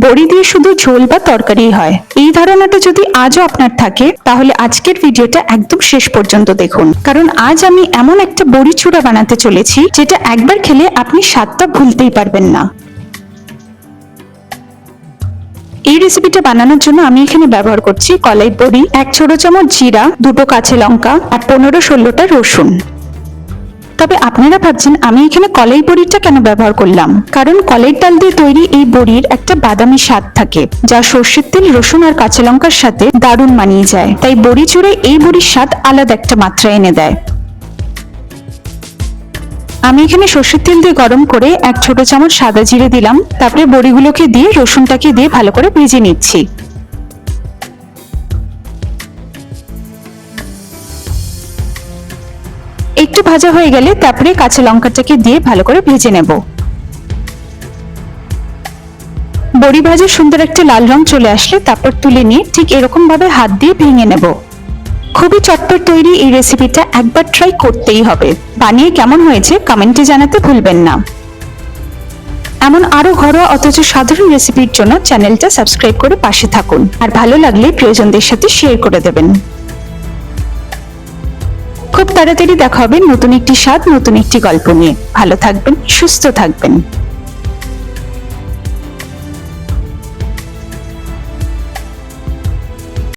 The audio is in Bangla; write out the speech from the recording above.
বড়ি দিয়ে শুধু ঝোল বা তরকারি হয়, এই ধারণাটা যদি আজও আপনার থাকে তাহলে আজকের ভিডিওটা একদম শেষ পর্যন্ত দেখুন, কারণ আজ আমি এমন একটা বড়ি চূড়া বানাতে চলেছি যেটা একবার খেলে আপনি স্বাদটা ভুলতেই পারবেন না। এই রেসিপিটা বানানোর জন্য আমি এখানে ব্যবহার করছি কলাই বড়ি, 1 ছোট চামচ জিরা, 2টো কাঁচা লঙ্কা আর 15-16টা রসুন। তবে আপনারা ভাবছেন আমি এখানে কলাই বড়িটা কেন ব্যবহার করলাম, কারণ কলাইয়ের ডাল দিয়ে তৈরি এই বড়ির একটা বাদামি স্বাদ থাকে যা সর্ষের তেল, রসুন আর কাঁচা লঙ্কার সাথে দারুণ মানিয়ে যায়। তাই বড়ি চূড়ায় এই বড়ির স্বাদ আলাদা একটা মাত্রা এনে দেয়। আমি এখানে সর্ষের তেল দিয়ে গরম করে 1 ছোট চামচ সাদা জিরে দিলাম, তারপরে বড়িগুলোকে দিয়ে রসুনটাকে দিয়ে ভালো করে ভেজে নিচ্ছি। একটু ভাজা হয়ে গেলে তারপরে কাঁচা লঙ্কাটাকে দিয়ে ভালো করে ভেজে নেব। বড়ি ভাজার সুন্দর একটা লাল রং চলে আসলে তারপর তুলে নিয়ে ঠিক এরকম ভাবে হাত দিয়ে ভেঙে নেব। খুবই চটপট তৈরি এই রেসিপিটা একবার ট্রাই করতেই হবে। বানিয়ে কেমন হয়েছে কমেন্টে জানাতে ভুলবেন না। এমন আরো ঘরোয়া অথচ সাধারণ রেসিপির জন্য চ্যানেলটা সাবস্ক্রাইব করে পাশে থাকুন, আর ভালো লাগলে প্রিয়জনদের সাথে শেয়ার করে দেবেন। খুব তাড়াতাড়ি দেখা হবে নতুন একটি স্বাদ, নতুন একটি গল্প নিয়ে। ভালো থাকবেন, সুস্থ থাকবেন।